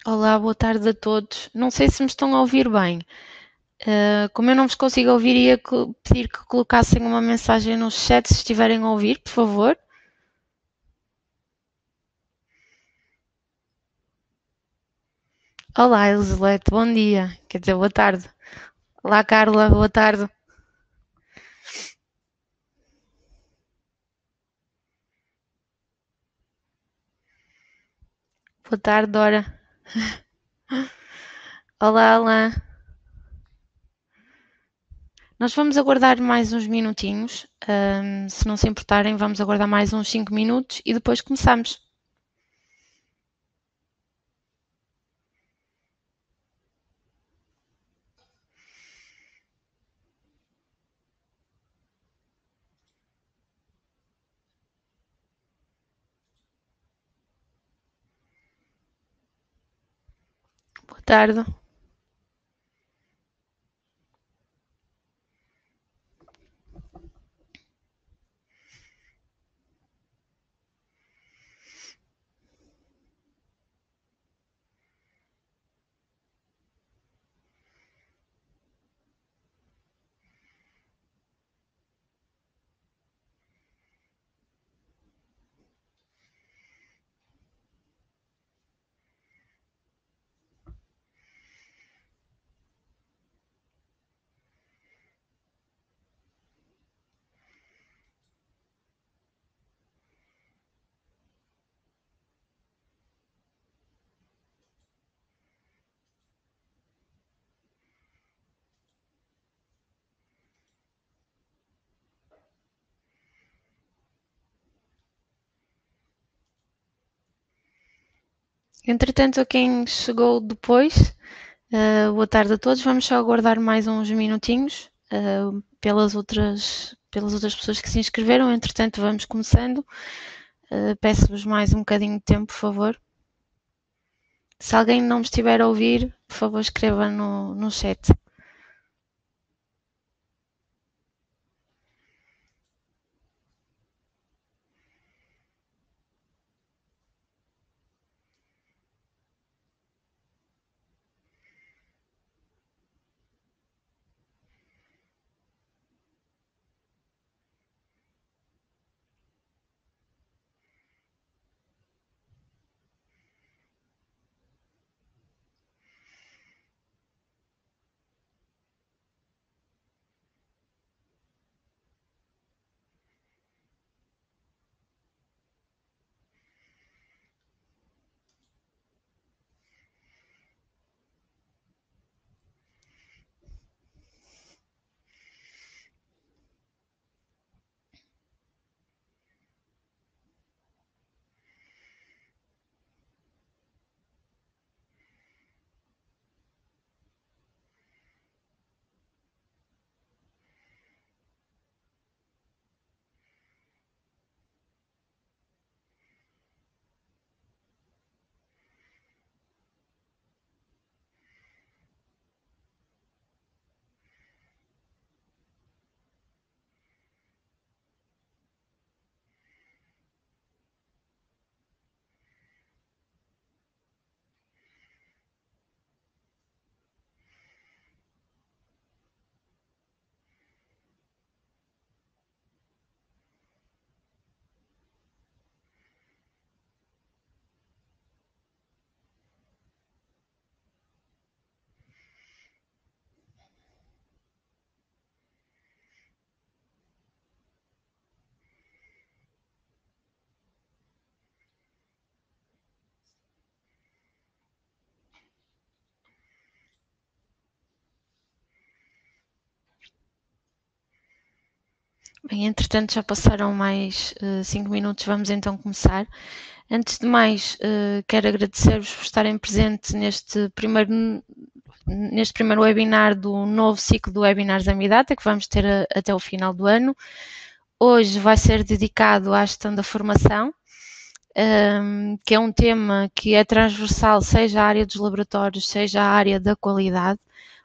Olá, boa tarde a todos. Não sei se me estão a ouvir bem. Como eu não vos consigo ouvir, ia pedir que colocassem uma mensagem no chat se estiverem a ouvir, por favor. Olá, Elizabeth, bom dia. Quer dizer, boa tarde. Olá, Carla, boa tarde. Boa tarde, Dora. Olá, Alain. Nós vamos aguardar mais uns minutinhos. Se não se importarem, vamos aguardar mais uns 5 minutos e depois começamos. Boa tarde. Entretanto, a quem chegou depois, boa tarde a todos. Vamos só aguardar mais uns minutinhos pelas outras pessoas que se inscreveram. Entretanto, vamos começando. Peço-vos mais um bocadinho de tempo, por favor. Se alguém não me estiver a ouvir, por favor, escreva no chat. Bem, entretanto, já passaram mais 5 minutos. Vamos então começar. Antes de mais, quero agradecer-vos por estarem presentes neste primeiro webinar do novo ciclo de webinars da Midata, que vamos ter até o final do ano. Hoje vai ser dedicado à gestão da formação, que é um tema que é transversal, seja a área dos laboratórios, seja a área da qualidade.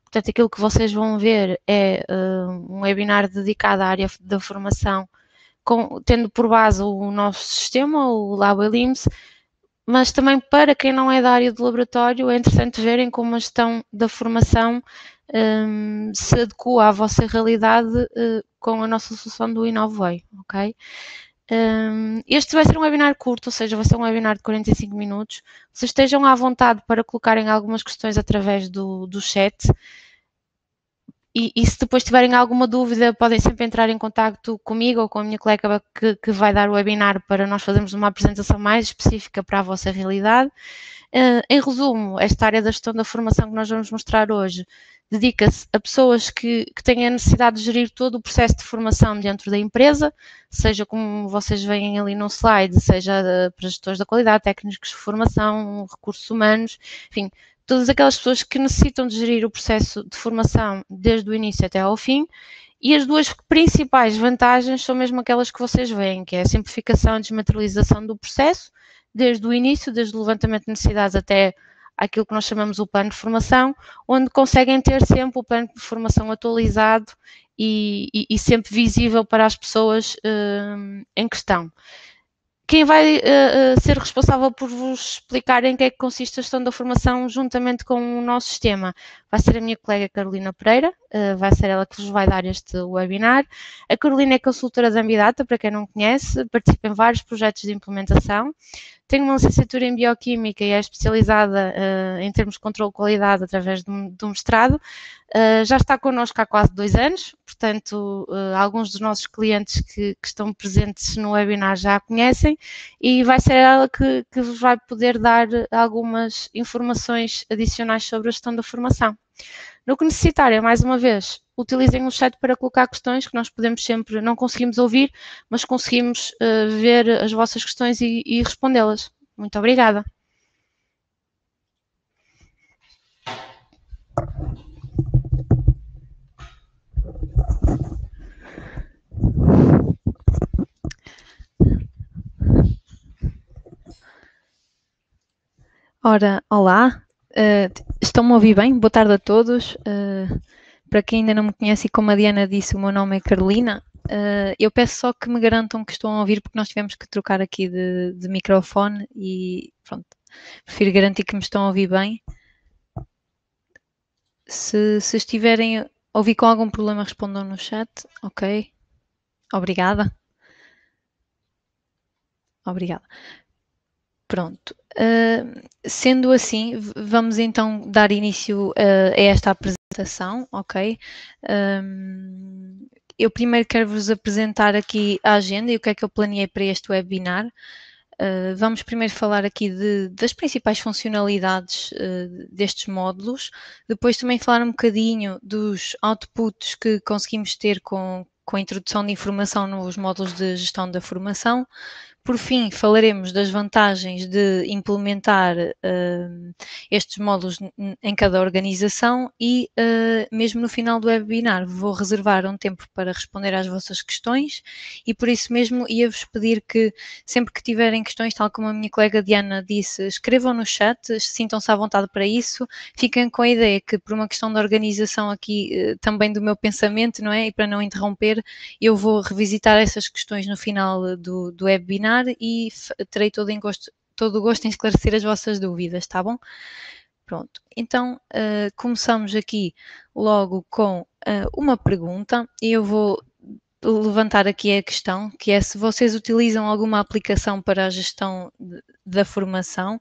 Portanto, aquilo que vocês vão ver é um webinar dedicado à área da formação, tendo por base o nosso sistema, o LabELIMS, mas também para quem não é da área do laboratório é interessante verem como a gestão da formação se adequa à vossa realidade com a nossa solução do Inovoi, ok? Este vai ser um webinar curto, ou seja, vai ser um webinar de 45 minutos. Vocês estejam à vontade para colocarem algumas questões através do chat. E se depois tiverem alguma dúvida, podem sempre entrar em contato comigo ou com a minha colega que vai dar o webinar para nós fazermos uma apresentação mais específica para a vossa realidade. Em resumo, esta área da gestão da formação que nós vamos mostrar hoje dedica-se a pessoas que têm a necessidade de gerir todo o processo de formação dentro da empresa, seja como vocês veem ali no slide, seja para gestores da qualidade, técnicos de formação, recursos humanos, enfim, todas aquelas pessoas que necessitam de gerir o processo de formação desde o início até ao fim. E as duas principais vantagens são mesmo aquelas que vocês veem, que é a simplificação e desmaterialização do processo, desde o início, desde o levantamento de necessidades até aquilo que nós chamamos o plano de formação, onde conseguem ter sempre o plano de formação atualizado e sempre visível para as pessoas em questão. Quem vai ser responsável por vos explicar em que é que consiste a gestão da formação juntamente com o nosso sistema vai ser a minha colega Carolina Pereira, vai ser ela que vos vai dar este webinar. A Carolina é consultora da Ambidata, para quem não conhece, participa em vários projetos de implementação, tem uma licenciatura em Bioquímica e é especializada em termos de controle de qualidade através do mestrado. Já está connosco há quase 2 anos, portanto, alguns dos nossos clientes que estão presentes no webinar já a conhecem e vai ser ela que vos vai poder dar algumas informações adicionais sobre a gestão da formação. No que necessitarem, mais uma vez, utilizem o chat para colocar questões que nós podemos sempre, não conseguimos ouvir, mas conseguimos ver as vossas questões e respondê-las. Muito obrigada. Ora, olá, estão-me a ouvir bem? Boa tarde a todos. Para quem ainda não me conhece, e como a Diana disse, o meu nome é Carolina. Eu peço só que me garantam que estão a ouvir, porque nós tivemos que trocar aqui de microfone e pronto, prefiro garantir que me estão a ouvir bem. Se estiverem a ouvir com algum problema, respondam no chat, ok? Obrigada. Obrigada. Pronto. Sendo assim, vamos então dar início a esta apresentação, ok? Eu primeiro quero vos apresentar aqui a agenda e o que é que eu planeei para este webinar. Vamos primeiro falar aqui das principais funcionalidades destes módulos, depois também falar um bocadinho dos outputs que conseguimos ter com a introdução de informação nos módulos de gestão da formação. Por fim, falaremos das vantagens de implementar estes módulos em cada organização e, mesmo no final do webinar, vou reservar um tempo para responder às vossas questões e, por isso mesmo, ia-vos pedir que, sempre que tiverem questões, tal como a minha colega Diana disse, escrevam no chat, sintam-se à vontade para isso, fiquem com a ideia que, por uma questão de organização aqui, também do meu pensamento, não é? E para não interromper, eu vou revisitar essas questões no final do webinar e terei todo o gosto em esclarecer as vossas dúvidas, tá bom? Pronto, então começamos aqui logo com uma pergunta e eu vou levantar aqui a questão, que é se vocês utilizam alguma aplicação para a gestão da formação.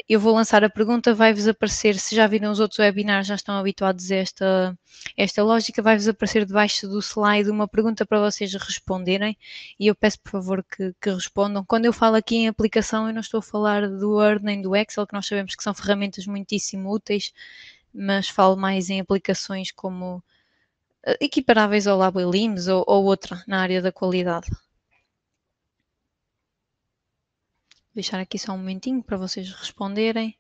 Eu vou lançar a pergunta, vai-vos aparecer, se já viram os outros webinars, já estão habituados a esta lógica, vai-vos aparecer debaixo do slide uma pergunta para vocês responderem e eu peço por favor que respondam. Quando eu falo aqui em aplicação, eu não estou a falar do Word nem do Excel, que nós sabemos que são ferramentas muitíssimo úteis, mas falo mais em aplicações como equiparáveis ao Labo LIMS ou outra na área da qualidade. Vou deixar aqui só um momentinho para vocês responderem.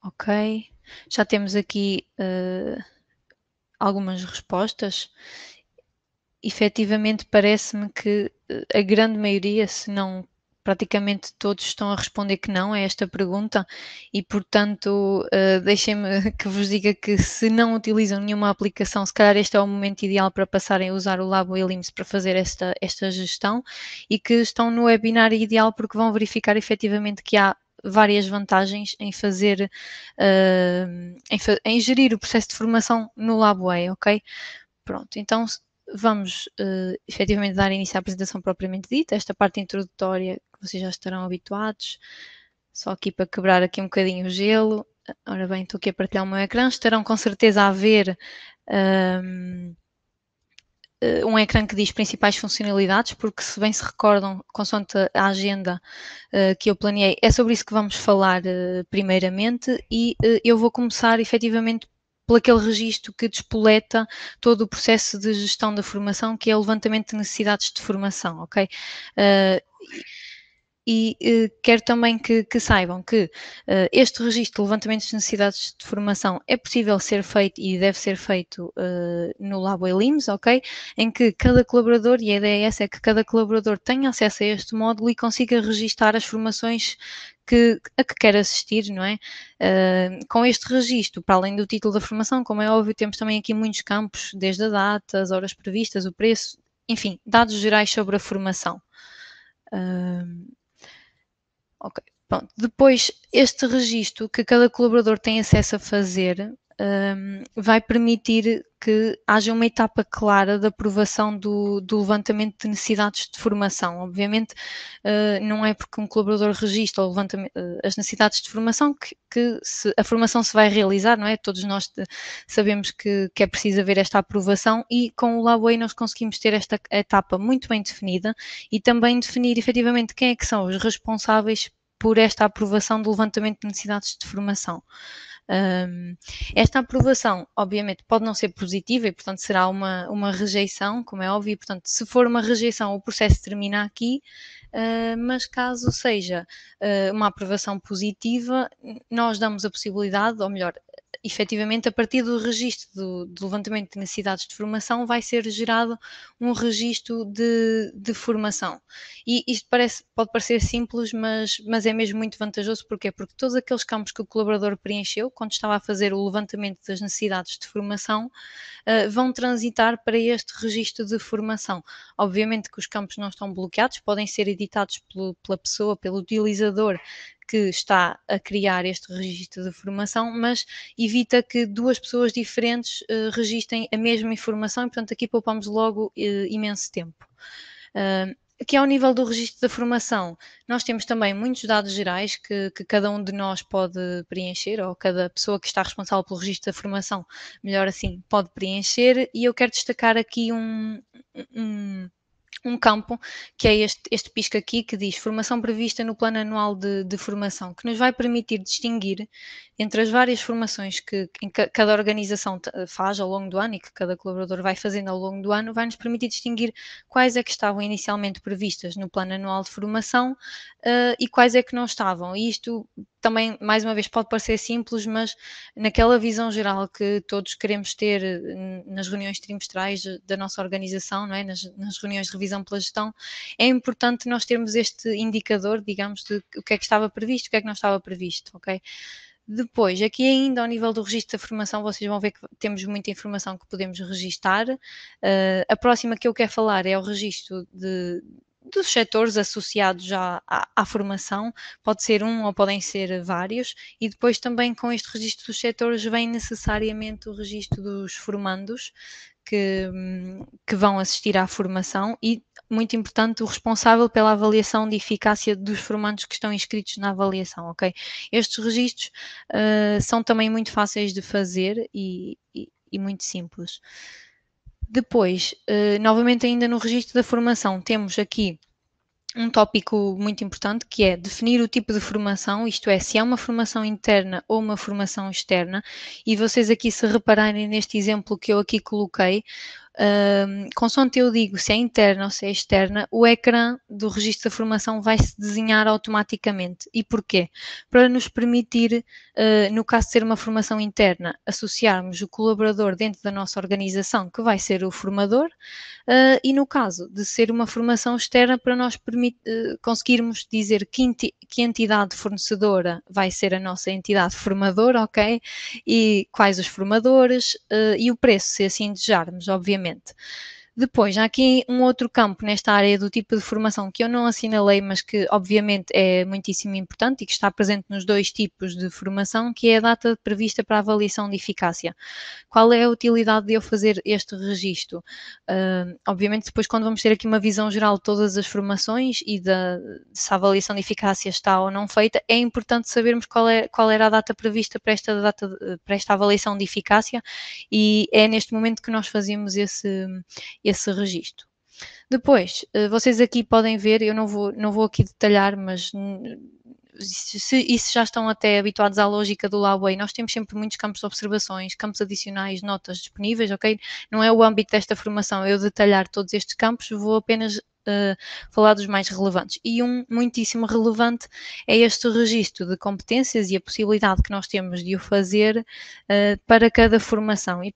Ok, já temos aqui algumas respostas. Efetivamente parece-me que a grande maioria, se não praticamente todos estão a responder que não a esta pergunta e, portanto, deixem-me que vos diga que se não utilizam nenhuma aplicação, se calhar este é o momento ideal para passarem a usar o Labo Elims para fazer esta gestão, e que estão no webinar ideal porque vão verificar efetivamente que há várias vantagens em fazer, em gerir o processo de formação no LabWay, ok? Pronto, então vamos efetivamente dar início à apresentação propriamente dita, esta parte introdutória que vocês já estarão habituados, só aqui para quebrar aqui um bocadinho o gelo. Ora bem, estou aqui a partilhar o meu ecrã, estarão com certeza a ver um ecrã que diz principais funcionalidades, porque se bem se recordam, consoante a agenda que eu planeei, é sobre isso que vamos falar primeiramente, e eu vou começar efetivamente por aquele registro que despoleta todo o processo de gestão da formação, que é o levantamento de necessidades de formação, ok? Quero também que saibam que este registro de levantamento de necessidades de formação é possível ser feito e deve ser feito no Labo Elims, ok? Em que cada colaborador, e a ideia é que cada colaborador tenha acesso a este módulo e consiga registar as formações a que quer assistir, não é? Com este registro, para além do título da formação, como é óbvio, temos também aqui muitos campos, desde a data, as horas previstas, o preço, enfim, dados gerais sobre a formação. Ok, pronto. Depois, este registro que cada colaborador tem acesso a fazer vai permitir que haja uma etapa clara de aprovação do levantamento de necessidades de formação. Obviamente, não é porque um colaborador registra as necessidades de formação que a formação se vai realizar, não é? Todos nós sabemos que é preciso haver esta aprovação, e com o LabWay nós conseguimos ter esta etapa muito bem definida e também definir efetivamente quem é que são os responsáveis por esta aprovação do levantamento de necessidades de formação. Esta aprovação, obviamente, pode não ser positiva e, portanto, será uma rejeição, como é óbvio, e, portanto, se for uma rejeição, o processo termina aqui, mas caso seja uma aprovação positiva, nós damos a possibilidade, ou melhor, efetivamente, a partir do registro do levantamento de necessidades de formação, vai ser gerado um registro de formação. E isto pode parecer simples, mas é mesmo muito vantajoso. Porquê? Porque todos aqueles campos que o colaborador preencheu, quando estava a fazer o levantamento das necessidades de formação, vão transitar para este registro de formação. Obviamente que os campos não estão bloqueados, podem ser editados pela pessoa, pelo utilizador que está a criar este registro de formação, mas evita que duas pessoas diferentes registrem a mesma informação, e, portanto, aqui poupamos logo imenso tempo. Aqui ao nível do registro da formação, nós temos também muitos dados gerais que cada um de nós pode preencher, ou cada pessoa que está responsável pelo registro da formação, melhor assim, pode preencher, e eu quero destacar aqui um campo, que é este pisca aqui, que diz formação prevista no plano anual de formação, que nos vai permitir distinguir entre as várias formações que cada organização faz ao longo do ano e que cada colaborador vai fazendo ao longo do ano, vai nos permitir distinguir quais é que estavam inicialmente previstas no plano anual de formação e quais é que não estavam. E isto também, mais uma vez, pode parecer simples, mas naquela visão geral que todos queremos ter nas reuniões trimestrais da nossa organização, não é? nas reuniões de revisão pela gestão, é importante nós termos este indicador, digamos, de o que é que estava previsto, o que é que não estava previsto, ok? Depois, aqui ainda ao nível do registro da formação, vocês vão ver que temos muita informação que podemos registar. A próxima que eu quero falar é o registro dos setores associados já à formação, pode ser um ou podem ser vários, e depois também com este registro dos setores vem necessariamente o registro dos formandos que vão assistir à formação e, muito importante, o responsável pela avaliação de eficácia dos formandos que estão inscritos na avaliação, ok? Estes registros são também muito fáceis de fazer e muito simples. Depois, novamente ainda no registro da formação, temos aqui um tópico muito importante, que é definir o tipo de formação, isto é, se é uma formação interna ou uma formação externa, e vocês aqui, se repararem neste exemplo que eu aqui coloquei, Consoante eu digo se é interna ou se é externa, o ecrã do registro da formação vai se desenhar automaticamente. E porquê? Para nos permitir, no caso de ser uma formação interna, associarmos o colaborador dentro da nossa organização, que vai ser o formador, e no caso de ser uma formação externa, para nós conseguirmos dizer que entidade fornecedora vai ser a nossa entidade formadora, ok? E quais os formadores, e o preço, se assim desejarmos, obviamente. Depois, há aqui um outro campo nesta área do tipo de formação que eu não assinalei, mas que obviamente é muitíssimo importante e que está presente nos dois tipos de formação, que é a data prevista para a avaliação de eficácia. Qual é a utilidade de eu fazer este registro? Obviamente, depois, quando vamos ter aqui uma visão geral de todas as formações e se a avaliação de eficácia está ou não feita, é importante sabermos qual era a data prevista para esta avaliação de eficácia, e é neste momento que nós fazemos esse registro. Depois, vocês aqui podem ver, eu não vou aqui detalhar, mas se já estão até habituados à lógica do Labway, nós temos sempre muitos campos de observações, campos adicionais, notas disponíveis, ok? Não é o âmbito desta formação eu detalhar todos estes campos, vou apenas falar dos mais relevantes. E um muitíssimo relevante é este registro de competências e a possibilidade que nós temos de o fazer para cada formação. E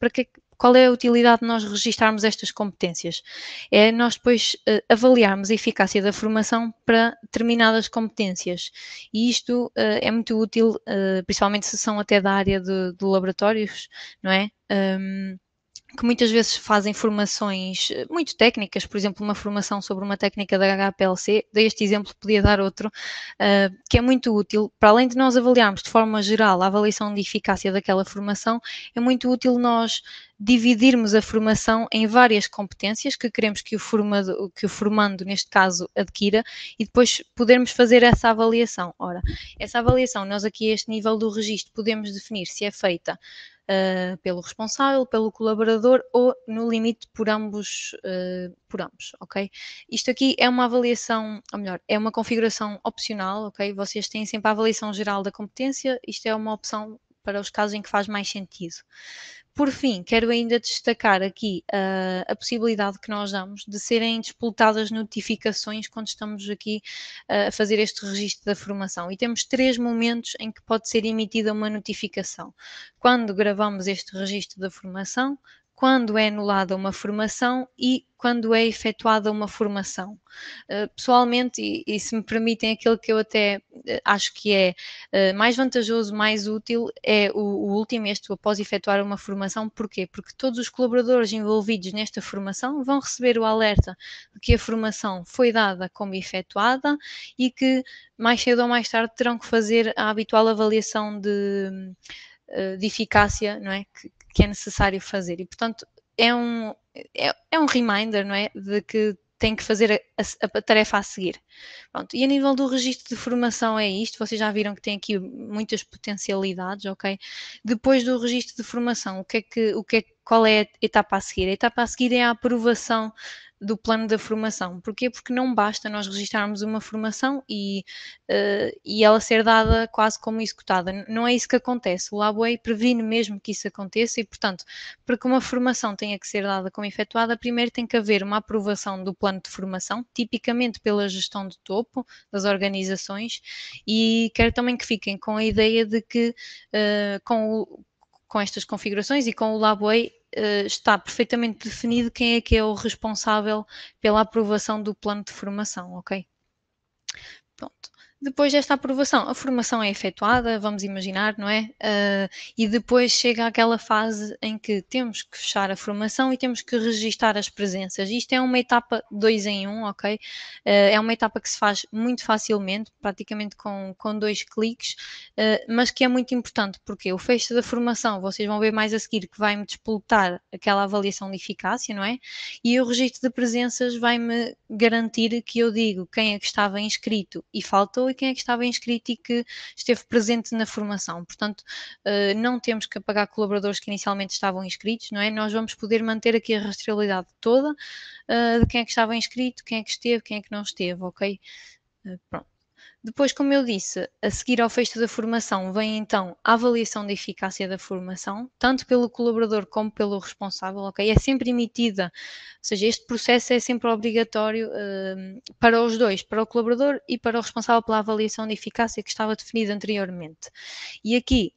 qual é a utilidade de nós registarmos estas competências? É nós depois avaliarmos a eficácia da formação para determinadas competências. E isto é muito útil, principalmente se são até da área de laboratórios, não é? Que muitas vezes fazem formações muito técnicas, por exemplo, uma formação sobre uma técnica da HPLC, dei este exemplo, podia dar outro, que é muito útil. Para além de nós avaliarmos de forma geral a avaliação de eficácia daquela formação, é muito útil nós dividirmos a formação em várias competências que queremos que o formando, neste caso, adquira, e depois podermos fazer essa avaliação. Ora, essa avaliação, nós aqui a este nível do registro podemos definir se é feita pelo responsável, pelo colaborador ou, no limite, por ambos, ok? Isto aqui é uma avaliação, ou melhor, é uma configuração opcional, ok? Vocês têm sempre a avaliação geral da competência, isto é uma opção para os casos em que faz mais sentido. Por fim, quero ainda destacar aqui a possibilidade que nós damos de serem disputadas notificações quando estamos aqui a fazer este registro da formação. E temos 3 momentos em que pode ser emitida uma notificação. Quando gravamos este registro da formação, quando é anulada uma formação e quando é efetuada uma formação. Pessoalmente, e se me permitem, aquilo que eu até acho que é mais vantajoso, mais útil, é o último, este após efetuar uma formação. Porquê? Porque todos os colaboradores envolvidos nesta formação vão receber o alerta de que a formação foi dada como efetuada e que mais cedo ou mais tarde terão que fazer a habitual avaliação de eficácia, não é? Que é necessário fazer. E, portanto, é um reminder, não é? De que tem que fazer a tarefa a seguir. Pronto. E a nível do registro de formação é isto. Vocês já viram que tem aqui muitas potencialidades, ok? Depois do registro de formação, qual é a etapa a seguir? A etapa a seguir é a aprovação do plano da formação. Porquê? Porque não basta nós registrarmos uma formação e ela ser dada quase como executada. Não é isso que acontece. O Labway previne mesmo que isso aconteça e, portanto, para que uma formação tenha que ser dada como efetuada, primeiro tem que haver uma aprovação do plano de formação, tipicamente pela gestão de topo das organizações, e quero também que fiquem com a ideia de que com estas configurações e com o Labway está perfeitamente definido quem é que é o responsável pela aprovação do plano de formação, ok? Pronto. Depois desta aprovação, a formação é efetuada, vamos imaginar, não é? E depois chega aquela fase em que temos que fechar a formação e temos que registar as presenças. Isto é uma etapa 2 em 1, ok? É uma etapa que se faz muito facilmente, praticamente com 2 cliques, mas que é muito importante, porque o fecho da formação, vocês vão ver mais a seguir, que vai-me disputar aquela avaliação de eficácia, não é? E o registro de presenças vai-me garantir que eu digo quem é que estava inscrito e faltou e quem é que estava inscrito e que esteve presente na formação. Portanto, não temos que apagar colaboradores que inicialmente estavam inscritos, não é? Nós vamos poder manter aqui a rastreabilidade toda de quem é que estava inscrito, quem é que esteve, quem é que não esteve, ok? Pronto. Depois, como eu disse, a seguir ao fecho da formação vem então a avaliação da eficácia da formação, tanto pelo colaborador como pelo responsável, ok? É sempre emitida, ou seja, este processo é sempre obrigatório para os dois, para o colaborador e para o responsável pela avaliação de eficácia que estava definida anteriormente. E aqui,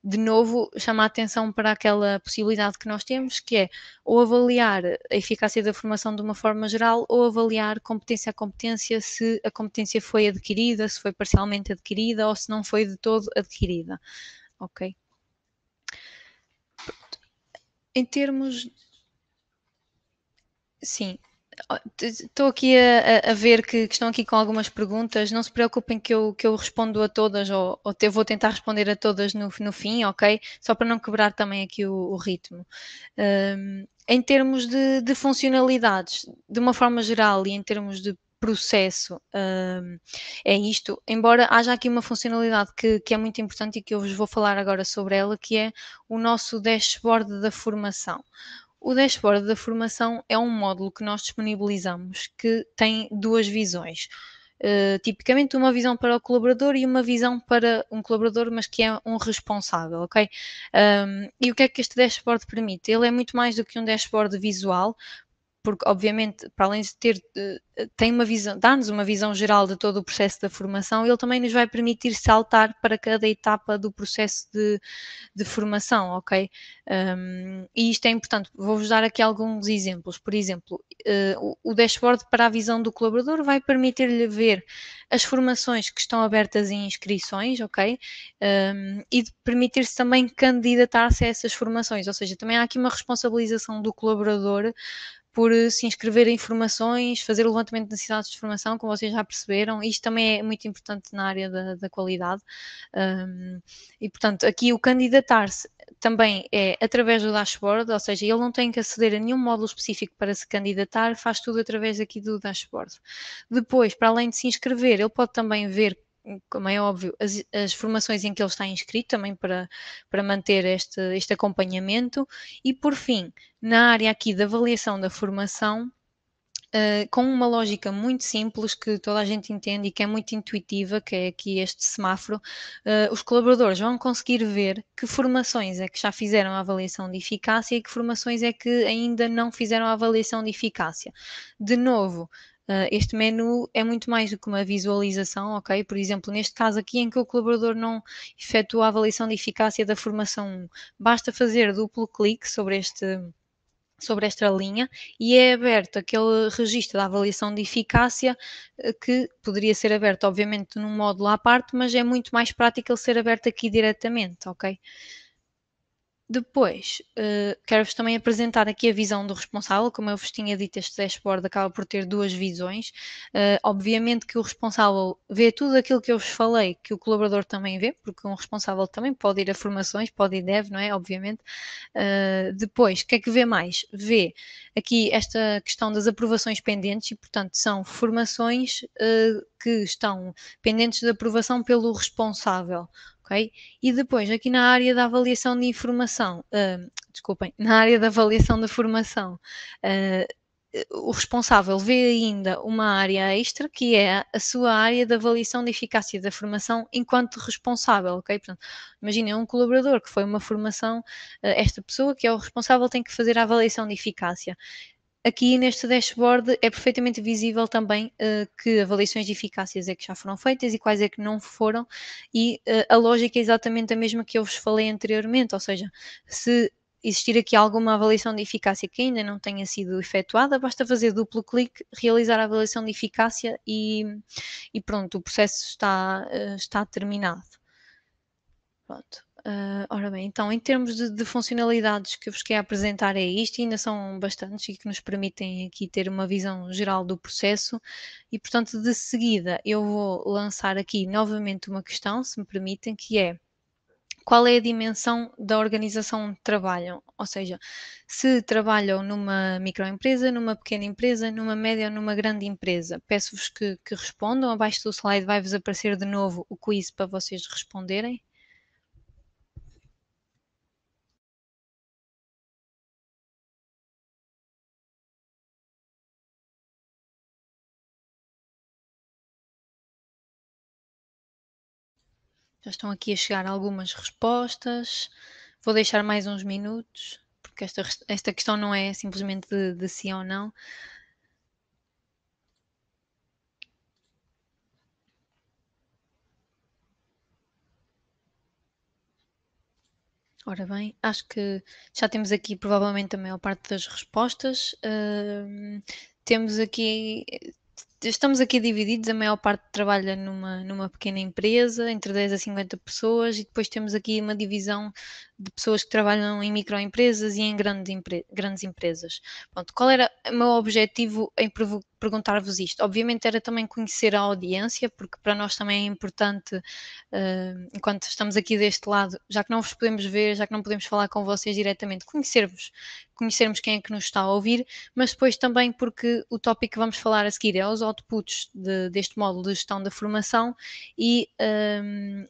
de novo, chama a atenção para aquela possibilidade que nós temos, que é ou avaliar a eficácia da formação de uma forma geral ou avaliar competência a competência, se a competência foi adquirida, se foi parcialmente adquirida ou se não foi de todo adquirida. Ok? Em termos... Sim, estou aqui a ver que estão aqui com algumas perguntas. Não se preocupem que eu respondo a todas, ou vou tentar responder a todas no fim, ok? Só para não quebrar também aqui o ritmo. Em termos de funcionalidades, de uma forma geral e em termos de processo, é isto. Embora haja aqui uma funcionalidade que é muito importante e que eu vos vou falar agora sobre ela, que é o nosso dashboard da formação. O dashboard da formação é um módulo que nós disponibilizamos que tem duas visões. Tipicamente uma visão para o colaborador e uma visão para um colaborador, mas que é um responsável, ok? E o que é que este dashboard permite? Ele é muito mais do que um dashboard visual, porque obviamente, para além de ter, tem uma visão, dá-nos uma visão geral de todo o processo da formação, ele também nos vai permitir saltar para cada etapa do processo de formação, ok? E isto é importante. Vou-vos dar aqui alguns exemplos. Por exemplo, o dashboard para a visão do colaborador vai permitir-lhe ver as formações que estão abertas em inscrições, ok? E permitir-se também candidatar-se a essas formações, ou seja, também há aqui uma responsabilização do colaborador por se inscrever em formações, fazer o levantamento de necessidades de formação, como vocês já perceberam. Isto também é muito importante na área da qualidade. E, portanto, aqui o candidatar-se também é através do dashboard, ou seja, ele não tem que aceder a nenhum módulo específico para se candidatar, faz tudo através aqui do dashboard. Depois, para além de se inscrever, ele pode também ver, como é óbvio, as formações em que ele está inscrito, também para manter este acompanhamento. E, por fim, na área aqui da avaliação da formação, com uma lógica muito simples que toda a gente entende e que é muito intuitiva, que é aqui este semáforo, os colaboradores vão conseguir ver que formações é que já fizeram a avaliação de eficácia e que formações é que ainda não fizeram a avaliação de eficácia. De novo, este menu é muito mais do que uma visualização, ok? Por exemplo, neste caso aqui em que o colaborador não efetua a avaliação de eficácia da formação 1, basta fazer duplo clique sobre esta linha e é aberto aquele registro da avaliação de eficácia que poderia ser aberto obviamente num módulo à parte, mas é muito mais prático ele ser aberto aqui diretamente, ok? Depois, quero-vos também apresentar aqui a visão do responsável. Como eu vos tinha dito, este dashboard acaba por ter duas visões. Obviamente que o responsável vê tudo aquilo que eu vos falei, que o colaborador também vê, porque um responsável também pode ir a formações, pode e deve, não é? Obviamente. Depois, o que é que vê mais? Vê aqui esta questão das aprovações pendentes e, portanto, são formações que estão pendentes de aprovação pelo responsável. Okay? E depois, aqui na área da avaliação de informação, desculpem, na área da avaliação da formação, o responsável vê ainda uma área extra que é a sua área de avaliação de eficácia da formação enquanto responsável, ok? Portanto, imaginem um colaborador que foi uma formação, esta pessoa que é o responsável tem que fazer a avaliação de eficácia. Aqui neste dashboard é perfeitamente visível também que avaliações de eficácias é que já foram feitas e quais é que não foram, e a lógica é exatamente a mesma que eu vos falei anteriormente, ou seja, se existir aqui alguma avaliação de eficácia que ainda não tenha sido efetuada, basta fazer duplo clique, realizar a avaliação de eficácia e pronto, o processo está terminado. Pronto. Ora bem, então em termos de funcionalidades que eu vos quero apresentar é isto, e ainda são bastantes e que nos permitem aqui ter uma visão geral do processo e portanto de seguida eu vou lançar aqui novamente uma questão, se me permitem, que é: qual é a dimensão da organização onde trabalham? Ou seja, se trabalham numa microempresa, numa pequena empresa, numa média ou numa grande empresa. Peço-vos que respondam, abaixo do slide vai-vos aparecer de novo o quiz para vocês responderem. Já estão aqui a chegar algumas respostas. Vou deixar mais uns minutos, porque esta questão não é simplesmente de sim ou não. Ora bem, acho que já temos aqui provavelmente a maior parte das respostas. Temos aqui, estamos aqui divididos, a maior parte trabalha numa pequena empresa, entre 10 a 50 pessoas, e depois temos aqui uma divisão de pessoas que trabalham em microempresas e em grandes empresas. Pronto, qual era o meu objetivo em perguntar-vos isto? Obviamente era também conhecer a audiência, porque para nós também é importante, enquanto estamos aqui deste lado, já que não vos podemos ver, já que não podemos falar com vocês diretamente, conhecermos quem é que nos está a ouvir, mas depois também porque o tópico que vamos falar a seguir é os outputs deste módulo de gestão da formação, e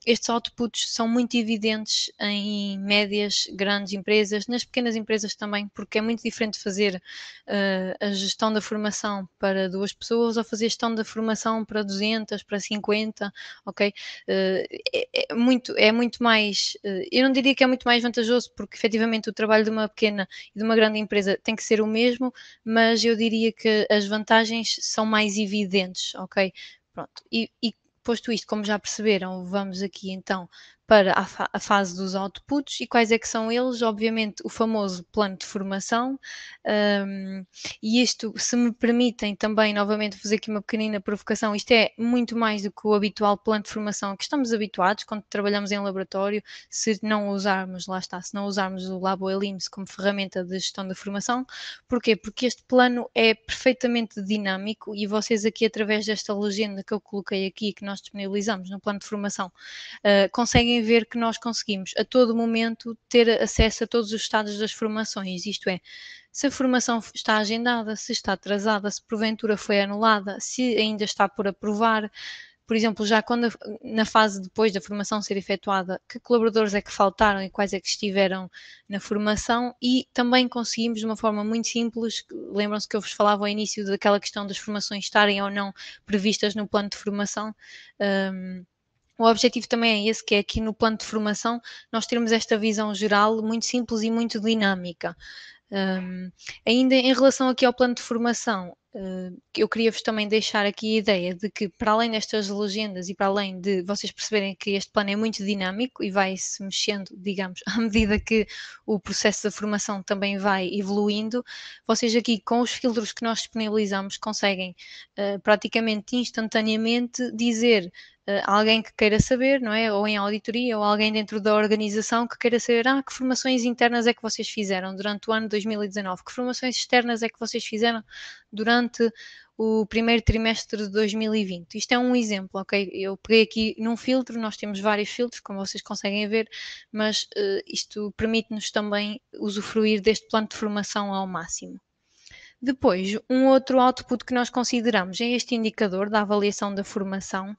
estes outputs são muito evidentes em médias, grandes empresas, nas pequenas empresas também, porque é muito diferente fazer a gestão da formação para 2 pessoas ou fazer gestão da formação para 200, para 50, ok? É muito mais, eu não diria que é muito mais vantajoso, porque efetivamente o trabalho de uma pequena e de uma grande empresa tem que ser o mesmo, mas eu diria que as vantagens são mais evidentes, ok? Pronto, e posto isto, como já perceberam, vamos aqui então para a fase dos outputs. E quais é que são eles? Obviamente o famoso plano de formação, e isto, se me permitem também novamente fazer aqui uma pequenina provocação, isto é muito mais do que o habitual plano de formação a que estamos habituados quando trabalhamos em laboratório, se não usarmos, lá está, se não usarmos o Labo Elims como ferramenta de gestão da formação. Porquê? Porque este plano é perfeitamente dinâmico, e vocês aqui, através desta legenda que eu coloquei aqui, que nós disponibilizamos no plano de formação, conseguem ver que nós conseguimos a todo momento ter acesso a todos os estados das formações, isto é, se a formação está agendada, se está atrasada, se porventura foi anulada, se ainda está por aprovar. Por exemplo, já quando na fase depois da formação ser efetuada, que colaboradores é que faltaram e quais é que estiveram na formação, e também conseguimos de uma forma muito simples, lembram-se que eu vos falava ao início daquela questão das formações estarem ou não previstas no plano de formação. O objetivo também é esse, que é aqui no plano de formação nós termos esta visão geral muito simples e muito dinâmica. Ainda em relação aqui ao plano de formação, eu queria-vos também deixar aqui a ideia de que, para além destas legendas e para além de vocês perceberem que este plano é muito dinâmico e vai-se mexendo, digamos, à medida que o processo da formação também vai evoluindo, vocês aqui com os filtros que nós disponibilizamos conseguem praticamente instantaneamente dizer alguém que queira saber, não é? Ou em auditoria, ou alguém dentro da organização que queira saber, que formações internas é que vocês fizeram durante o ano 2019? Que formações externas é que vocês fizeram durante o primeiro trimestre de 2020? Isto é um exemplo, ok? Eu peguei aqui num filtro, nós temos vários filtros, como vocês conseguem ver, mas isto permite-nos também usufruir deste plano de formação ao máximo. Depois, um outro output que nós consideramos é este indicador da avaliação da formação.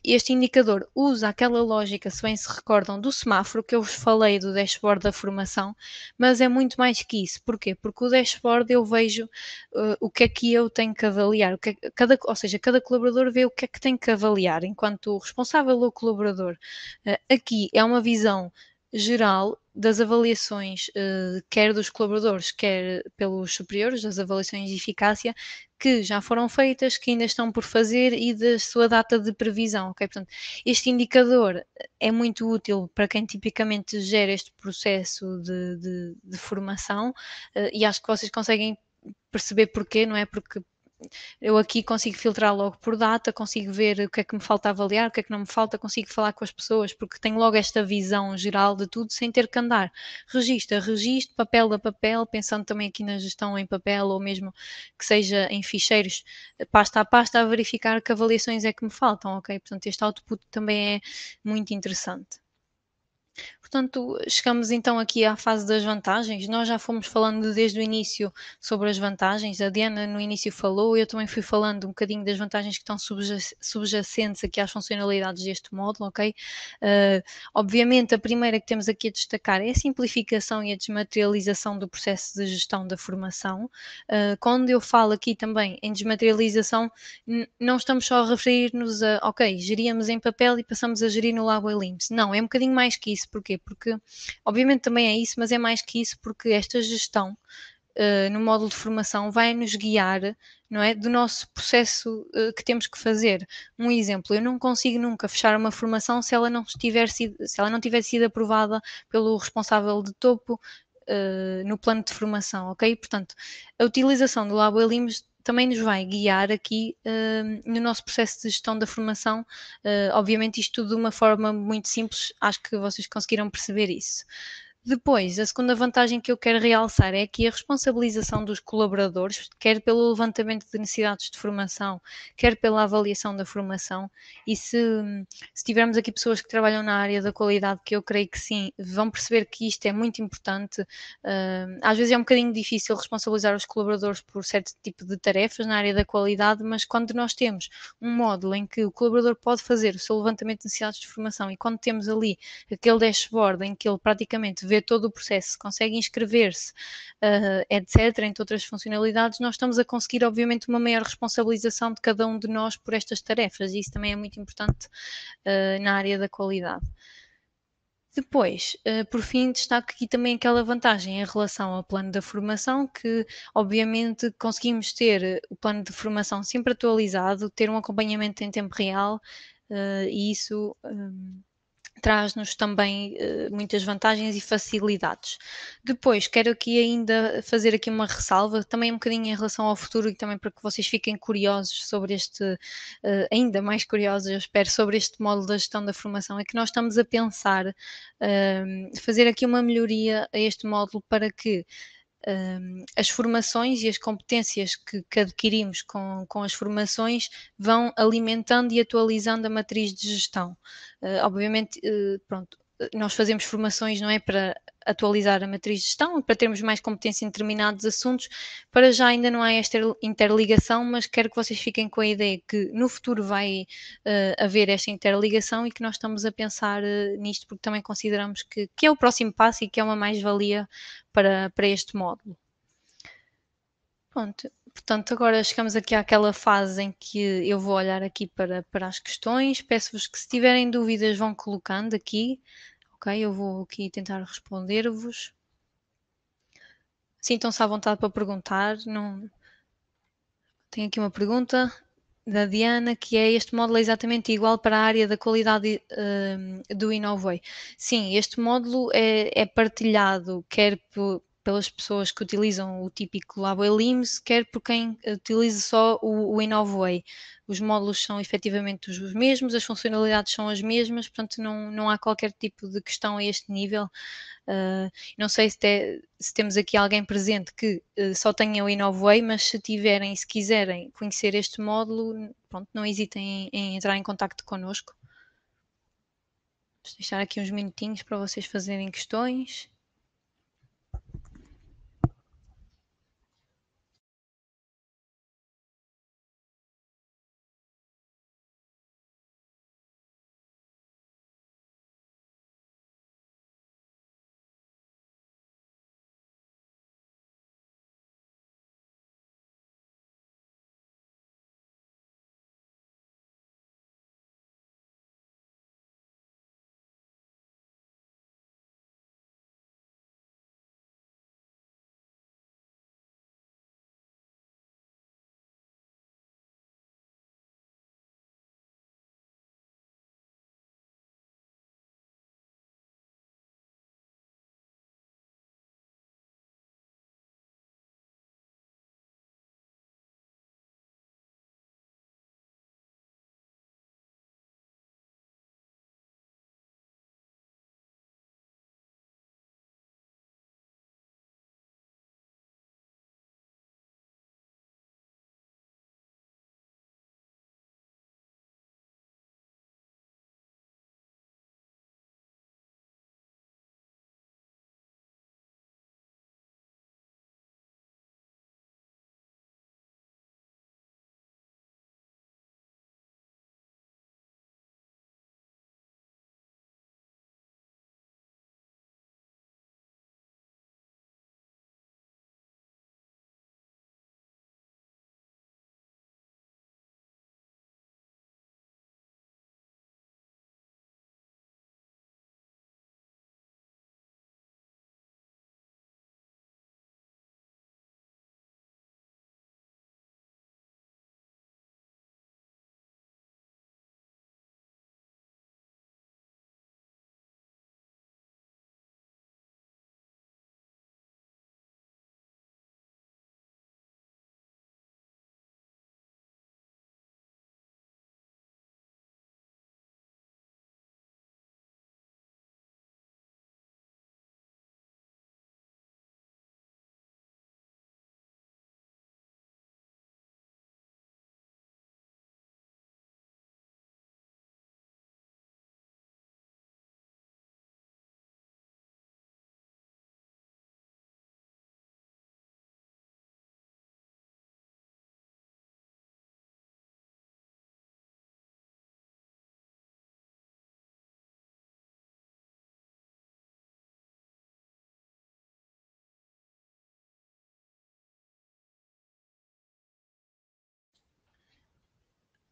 Este indicador usa aquela lógica, se bem se recordam, do semáforo que eu vos falei do dashboard da formação, mas é muito mais que isso. Porquê? Porque o dashboard eu vejo o que é que eu tenho que avaliar, ou seja, cada colaborador vê o que é que tem que avaliar enquanto responsável ou colaborador. Aqui é uma visão geral das avaliações, quer dos colaboradores, quer pelos superiores, das avaliações de eficácia, que já foram feitas, que ainda estão por fazer, e da sua data de previsão, ok? Portanto, este indicador é muito útil para quem tipicamente gera este processo de formação, e acho que vocês conseguem perceber porquê, não é? Porque eu aqui consigo filtrar logo por data, consigo ver o que é que me falta avaliar, o que é que não me falta, consigo falar com as pessoas, porque tenho logo esta visão geral de tudo, sem ter que andar registro a registro, papel a papel, pensando também aqui na gestão em papel, ou mesmo que seja em ficheiros, pasta a pasta, a verificar que avaliações é que me faltam, ok? Portanto, este output também é muito interessante. Portanto, chegamos então aqui à fase das vantagens. Nós já fomos falando desde o início sobre as vantagens. A Diana no início falou, eu também fui falando um bocadinho das vantagens que estão subjacentes aqui às funcionalidades deste módulo, ok? Obviamente, a primeira que temos aqui a destacar é a simplificação e a desmaterialização do processo de gestão da formação. Quando eu falo aqui também em desmaterialização, não estamos só a referir-nos a, ok, geríamos em papel e passamos a gerir no Labo Elims. Não, é um bocadinho mais que isso. Porquê? Porque, obviamente, também é isso, mas é mais que isso, porque esta gestão no módulo de formação vai nos guiar, não é, do nosso processo que temos que fazer. Um exemplo, eu não consigo nunca fechar uma formação se ela não tiver sido aprovada pelo responsável de topo no plano de formação, ok? Portanto, a utilização do Labo Elims também nos vai guiar aqui no nosso processo de gestão da formação. Obviamente, isto tudo de uma forma muito simples, acho que vocês conseguiram perceber isso. Depois, a segunda vantagem que eu quero realçar é aqui a responsabilização dos colaboradores, quer pelo levantamento de necessidades de formação, quer pela avaliação da formação. E se tivermos aqui pessoas que trabalham na área da qualidade, que eu creio que sim, vão perceber que isto é muito importante. Às vezes é um bocadinho difícil responsabilizar os colaboradores por certo tipo de tarefas na área da qualidade, mas quando nós temos um módulo em que o colaborador pode fazer o seu levantamento de necessidades de formação e quando temos ali aquele dashboard em que ele praticamente vê todo o processo, consegue inscrever-se, etc., entre outras funcionalidades, nós estamos a conseguir, obviamente, uma maior responsabilização de cada um de nós por estas tarefas e isso também é muito importante na área da qualidade. Depois, por fim, destaco aqui também aquela vantagem em relação ao plano da formação, que obviamente conseguimos ter o plano de formação sempre atualizado, ter um acompanhamento em tempo real, e isso traz-nos também muitas vantagens e facilidades. Depois, quero aqui ainda fazer aqui uma ressalva, também um bocadinho em relação ao futuro e também para que vocês fiquem curiosos sobre este, ainda mais curiosos, eu espero, sobre este módulo da gestão da formação, é que nós estamos a pensar fazer aqui uma melhoria a este módulo para que as formações e as competências que adquirimos com as formações vão alimentando e atualizando a matriz de gestão. Obviamente, pronto, nós fazemos formações, não é, para atualizar a matriz de gestão, para termos mais competência em determinados assuntos. Para já ainda não há esta interligação, mas quero que vocês fiquem com a ideia que no futuro vai haver esta interligação e que nós estamos a pensar nisto porque também consideramos que é o próximo passo e que é uma mais-valia para este módulo. Pronto, portanto, agora chegamos aqui àquela fase em que eu vou olhar aqui para as questões. Peço-vos que se tiverem dúvidas vão colocando aqui, ok? Eu vou aqui tentar responder-vos. Sintam-se à vontade para perguntar. Não... Tenho aqui uma pergunta da Diana, que é: este módulo é exatamente igual para a área da qualidade do Inovoi? Sim, este módulo é partilhado quer pelas pessoas que utilizam o típico Labo Elims, quer por quem utiliza só o Inovoi. Os módulos são efetivamente os mesmos, as funcionalidades são as mesmas, portanto não há qualquer tipo de questão a este nível. Não sei se temos aqui alguém presente que só tenha o Inovoi, mas se tiverem e se quiserem conhecer este módulo, pronto, não hesitem em entrar em contacto connosco. Vou deixar aqui uns minutinhos para vocês fazerem questões.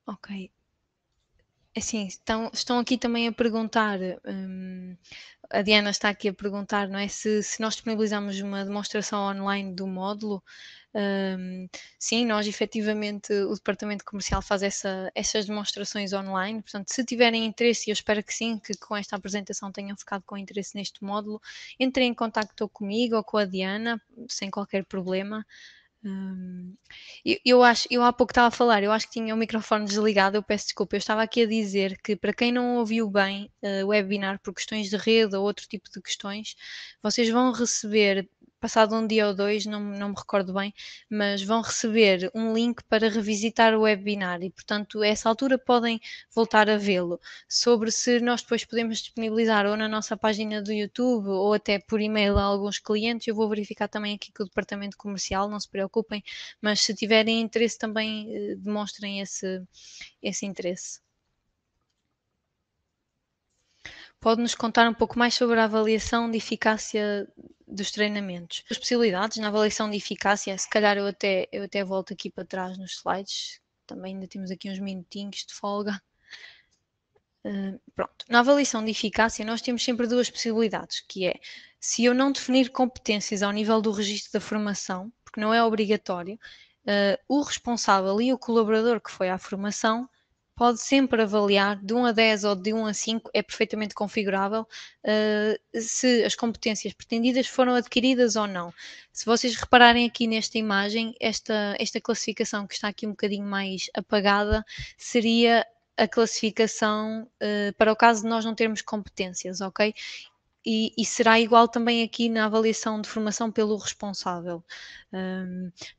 Ok. Assim, estão aqui também a perguntar, a Diana está aqui a perguntar, não é? Se nós disponibilizamos uma demonstração online do módulo. Sim, nós efetivamente, o departamento comercial faz essas demonstrações online, portanto, se tiverem interesse, e eu espero que sim, que com esta apresentação tenham ficado com interesse neste módulo, entrem em contacto comigo ou com a Diana, sem qualquer problema. Eu há pouco estava a falar, eu acho que tinha o microfone desligado, eu peço desculpa. Eu estava aqui a dizer que para quem não ouviu bem o webinar por questões de rede ou outro tipo de questões, vocês vão receber, passado um dia ou dois, não me recordo bem, mas vão receber um link para revisitar o webinar e, portanto, a essa altura podem voltar a vê-lo. Sobre se nós depois podemos disponibilizar ou na nossa página do YouTube ou até por e-mail a alguns clientes, eu vou verificar também aqui com o departamento comercial, não se preocupem, mas se tiverem interesse também demonstrem esse interesse. Pode-nos contar um pouco mais sobre a avaliação de eficácia dos treinamentos? As possibilidades na avaliação de eficácia, se calhar eu até volto aqui para trás nos slides, também ainda temos aqui uns minutinhos de folga. Pronto, na avaliação de eficácia nós temos sempre duas possibilidades, que é, se eu não definir competências ao nível do registro da formação, porque não é obrigatório, o responsável e o colaborador que foi à formação pode sempre avaliar de 1 a 10 ou de 1 a 5, é perfeitamente configurável, se as competências pretendidas foram adquiridas ou não. Se vocês repararem aqui nesta imagem, esta classificação que está aqui um bocadinho mais apagada, seria a classificação para o caso de nós não termos competências, ok? E será igual também aqui na avaliação de formação pelo responsável.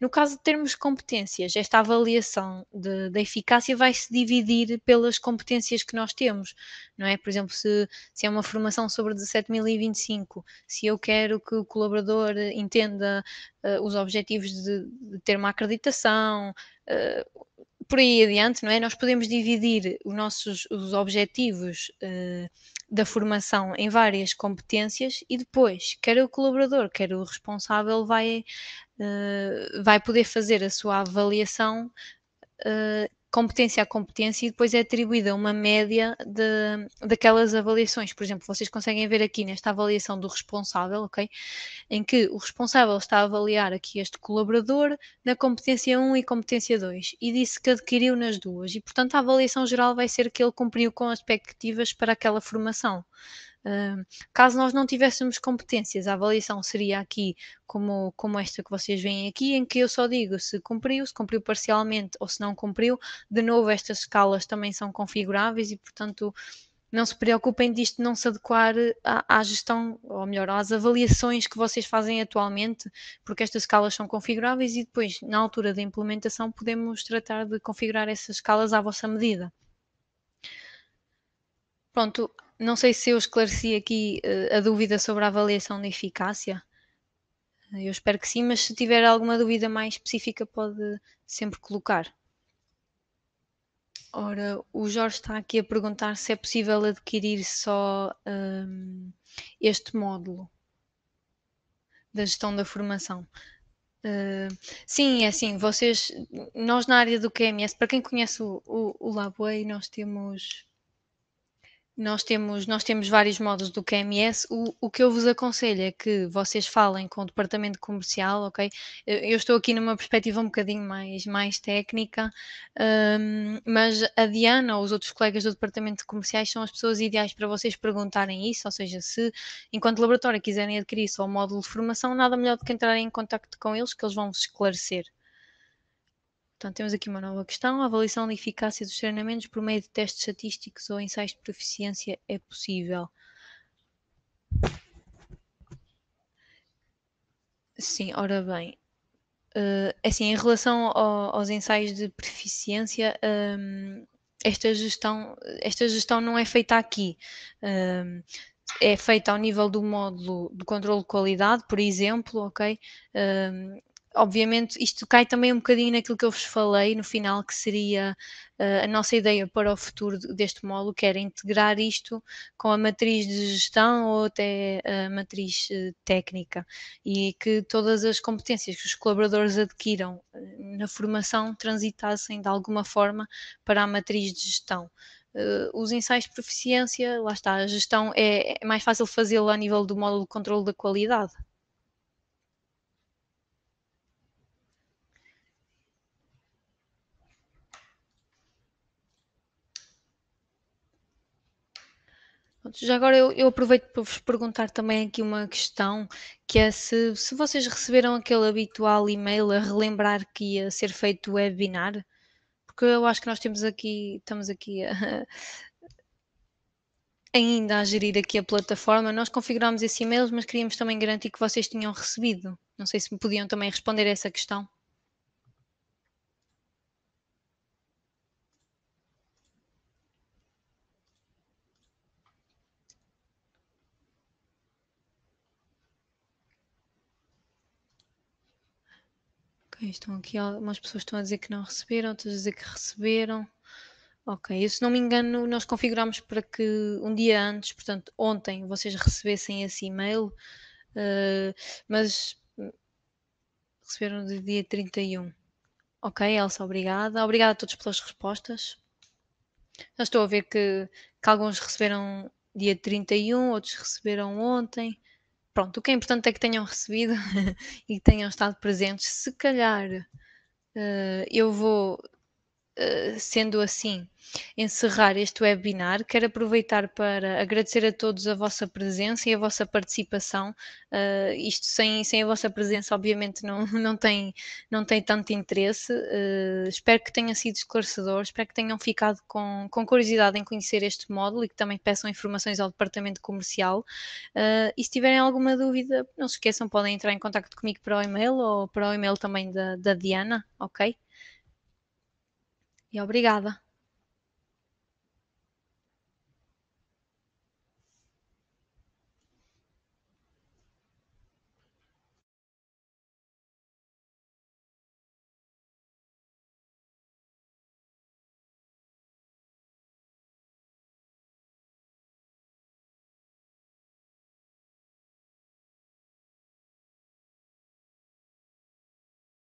No caso de termos competências, esta avaliação da eficácia vai se dividir pelas competências que nós temos, não é? Por exemplo, se é uma formação sobre 17.025, se eu quero que o colaborador entenda os objetivos de ter uma acreditação, por aí adiante, não é? Nós podemos dividir os objetivos da formação em várias competências e depois, quer o colaborador, quer o responsável vai poder fazer a sua avaliação competência a competência e depois é atribuída uma média daquelas avaliações. Por exemplo, vocês conseguem ver aqui nesta avaliação do responsável, ok? Em que o responsável está a avaliar aqui este colaborador na competência 1 e competência 2 e disse que adquiriu nas duas e, portanto, a avaliação geral vai ser que ele cumpriu com as expectativas para aquela formação. Caso nós não tivéssemos competências, a avaliação seria aqui como esta que vocês veem aqui, em que eu só digo se cumpriu parcialmente ou se não cumpriu. De novo, estas escalas também são configuráveis e, portanto, não se preocupem disto não se adequar à gestão, ou melhor, às avaliações que vocês fazem atualmente, porque estas escalas são configuráveis e depois, na altura da implementação, podemos tratar de configurar essas escalas à vossa medida. Pronto, não sei se eu esclareci aqui a dúvida sobre a avaliação de eficácia. Eu espero que sim, mas se tiver alguma dúvida mais específica pode sempre colocar. Ora, o Jorge está aqui a perguntar se é possível adquirir só este módulo da gestão da formação. Sim, é assim, nós na área do QMS, para quem conhece o Labway, nós temos vários módulos do QMS. O que eu vos aconselho é que vocês falem com o departamento comercial, ok? Eu estou aqui numa perspectiva um bocadinho mais técnica, mas a Diana ou os outros colegas do departamento de comerciais são as pessoas ideais para vocês perguntarem isso, ou seja, se enquanto laboratório quiserem adquirir só o módulo de formação, nada melhor do que entrarem em contacto com eles, que eles vão vos esclarecer. Portanto, temos aqui uma nova questão. A avaliação da eficácia dos treinamentos por meio de testes estatísticos ou ensaios de proficiência é possível? Sim, ora bem. Assim, em relação aos ensaios de proficiência, esta gestão não é feita aqui. É feita ao nível do módulo de controle de qualidade, por exemplo, ok? obviamente, isto cai também um bocadinho naquilo que eu vos falei no final, que seria a nossa ideia para o futuro deste módulo, que era integrar isto com a matriz de gestão ou até a matriz técnica, e que todas as competências que os colaboradores adquiram na formação transitassem de alguma forma para a matriz de gestão. Os ensaios de proficiência, lá está, a gestão é mais fácil fazê-lo a nível do módulo de controle da qualidade. Já agora eu aproveito para vos perguntar também aqui uma questão, que é se vocês receberam aquele habitual e-mail a relembrar que ia ser feito o webinar, porque eu acho que nós estamos aqui ainda a gerir aqui a plataforma. Nós configurámos esse e-mail, mas queríamos também garantir que vocês tinham recebido. Não sei se me podiam também responder a essa questão. Ok, estão aqui algumas pessoas estão a dizer que não receberam, outras a dizer que receberam. Ok, eu, se não me engano, nós configuramos para que um dia antes, portanto, ontem, vocês recebessem esse e-mail, mas receberam no dia 31. Ok, Elsa, obrigada. Obrigada a todos pelas respostas. Já estou a ver que alguns receberam dia 31, outros receberam ontem. Pronto, o que é importante é que tenham recebido e que tenham estado presentes. Se calhar eu vou sendo assim, encerrar este webinar. Quero aproveitar para agradecer a todos a vossa presença e a vossa participação. Isto sem a vossa presença, obviamente, não tem tanto interesse. Espero que tenha sido esclarecedor, espero que tenham ficado com curiosidade em conhecer este módulo e que também peçam informações ao departamento comercial. E se tiverem alguma dúvida, não se esqueçam, podem entrar em contato comigo para o e-mail ou para o e-mail também da Diana, ok? E obrigada.